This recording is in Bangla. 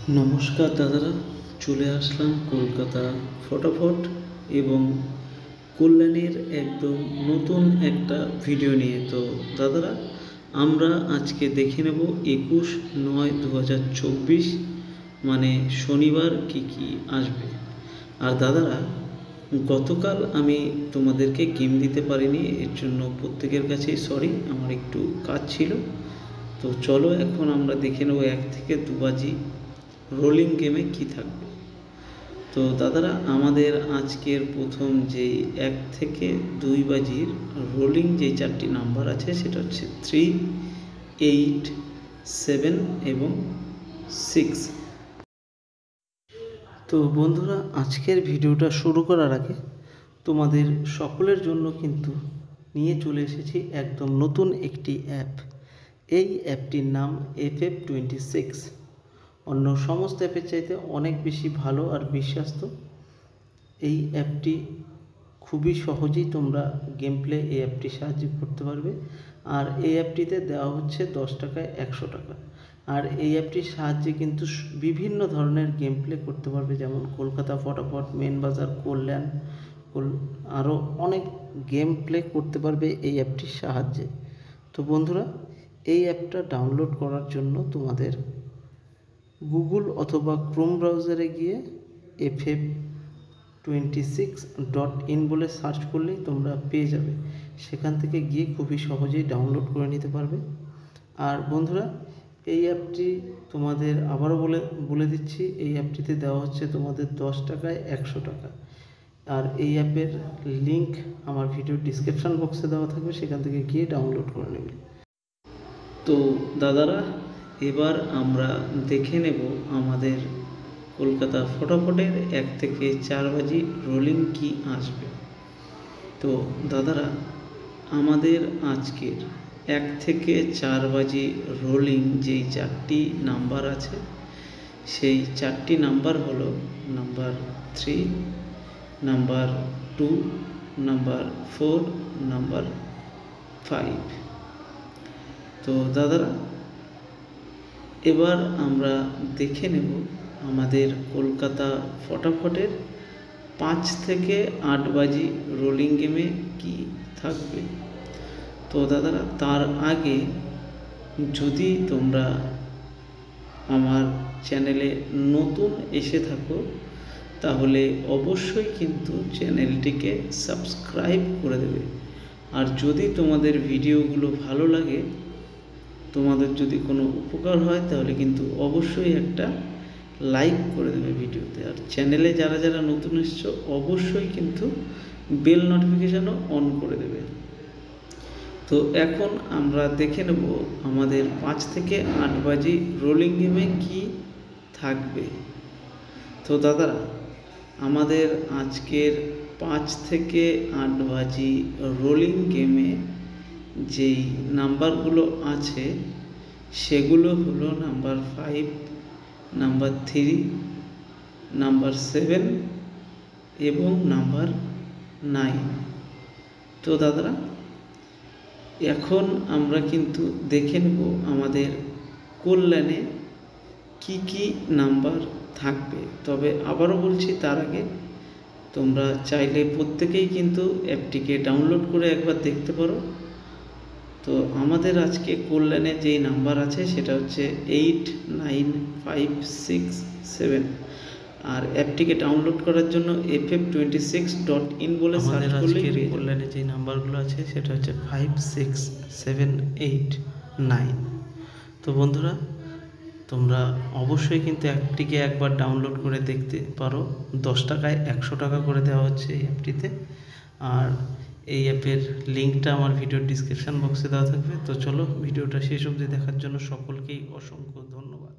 নমস্কার দাদারা, চলে আসলাম কলকাতা ফটাফট এবং কল্যাণের একদম নতুন একটা ভিডিও নিয়ে। তো দাদারা, আমরা আজকে দেখে নেব 21/9/2024 মানে শনিবার কি কি আসবে। আর দাদারা, গতকাল আমি তোমাদেরকে গেম দিতে পারিনি, এর জন্য প্রত্যেকের কাছেই সরি, আমার একটু কাজ ছিল। তো চলো এখন আমরা দেখে নেব 1 থেকে 2 বাজি রোলিং গেমে কি থাকবে। তো দাদারা, আমাদের আজকের প্রথম যেই 1 থেকে 2 বাজির রোলিং যে 4টি নাম্বার আছে সেটা হচ্ছে 3, 8, 7 এবং 6। তো বন্ধুরা, আজকের ভিডিওটা শুরু করার আগে তোমাদের সকলের জন্য কিন্তু নিয়ে চলে এসেছি একদম নতুন একটি অ্যাপ। এই অ্যাপটির নাম FF26। অন্য সমস্ত অ্যাপের চাইতে অনেক বেশি ভালো আর বিশ্বস্ত। এই অ্যাপটি খুবই সহজেই তোমরা গেম প্লে এই অ্যাপটির সাহায্যে করতে পারবে। আর এই অ্যাপটিতে দেওয়া হচ্ছে 10 টাকায় 100 টাকা। আর এই অ্যাপটির সাহায্যে কিন্তু বিভিন্ন ধরনের গেম প্লে করতে পারবে, যেমন কলকাতা ফটাফট, মেন বাজার, কল্যাণ, আরও অনেক গেম প্লে করতে পারবে এই অ্যাপটির সাহায্যে। তো বন্ধুরা, এই অ্যাপটা ডাউনলোড করার জন্য তোমাদের গুগল অথবা ক্রোম ব্রাউজারে গিয়ে ff26.in বলে সার্চ করলেই তোমরা পেয়ে যাবে। সেখান থেকে গিয়ে খুবই সহজেই ডাউনলোড করে নিতে পারবে। আর বন্ধুরা, এই অ্যাপটি তোমাদের আবারও বলে দিচ্ছি, এই অ্যাপটিতে দেওয়া হচ্ছে তোমাদের 10 টাকায় 100 টাকা। আর এই অ্যাপের লিঙ্ক আমার ভিডিও ডিসক্রিপশান বক্সে দেওয়া থাকবে, সেখান থেকে গিয়ে ডাউনলোড করে নেবে। তো দাদারা, এবার আমরা দেখে নেব আমাদের কলকাতা ফটাফটের 1 থেকে 4 বাজি রোলিং কি আসবে। তো দাদারা, আমাদের আজকের 1 থেকে 4 বাজি রোলিং যেই 4টি নাম্বার আছে, সেই 4টি নাম্বার হলো নাম্বার 3, নাম্বার 2, নাম্বার 4, নাম্বার 5। তো দাদারা, এবার আমরা দেখে নেব আমাদের কলকাতা ফটাফটের 5 থেকে 8 বাজি রোলিং গেমে কি থাকবে। তো দাদারা, তার আগে যদি তোমরা আমার চ্যানেলে নতুন এসে থাকো তাহলে অবশ্যই কিন্তু চ্যানেলটিকে সাবস্ক্রাইব করে দেবে। আর যদি তোমাদের ভিডিওগুলো ভালো লাগে, তোমাদের যদি কোনো উপকার হয়, তাহলে কিন্তু অবশ্যই একটা লাইক করে দেবে ভিডিওতে। আর চ্যানেলে যারা যারা নতুন এসছো অবশ্যই কিন্তু বেল নোটিফিকেশানও অন করে দেবে। তো এখন আমরা দেখে নেব আমাদের 5 থেকে 8 বাজি রোলিং গেমে কি থাকবে। তো দাদারা, আমাদের আজকের 5 থেকে 8 বাজি রোলিং গেমে যেই নাম্বারগুলো আছে সেগুলো হলো নাম্বার 5, নাম্বার 3, নাম্বার 7 এবং নাম্বার 9। তো দাদারা, এখন আমরা কিন্তু দেখে নেব আমাদের কল্যাণে কি কি নাম্বার থাকবে। তবে আবারও বলছি, তার আগে তোমরা চাইলে প্রত্যেকেই কিন্তু অ্যাপটিকে ডাউনলোড করে একবার দেখতে পারো। তো আমাদের আজকে কল্যাণে যেই নাম্বার আছে সেটা হচ্ছে 8, 9, 5, 6, 7। আর অ্যাপটিকে ডাউনলোড করার জন্য ff26.in বলে সার্চ করলেই কল্যাণে যেই নাম্বারগুলো আছে সেটা হচ্ছে 5, 6, 7, 8, 9। তো বন্ধুরা, তোমরা অবশ্যই কিন্তু অ্যাপটিকে একবার ডাউনলোড করে দেখতে পারো। 10 টাকায় 100 টাকা করে দেওয়া হচ্ছে এই অ্যাপটিতে। আর এই অ্যাপের লিঙ্কটা আমার ভিডিওর ডিসক্রিপশান বক্সে দেওয়া থাকবে। তো চলো, ভিডিওটা শেষ অবধি দেখার জন্য সকলকেই অসংখ্য ধন্যবাদ।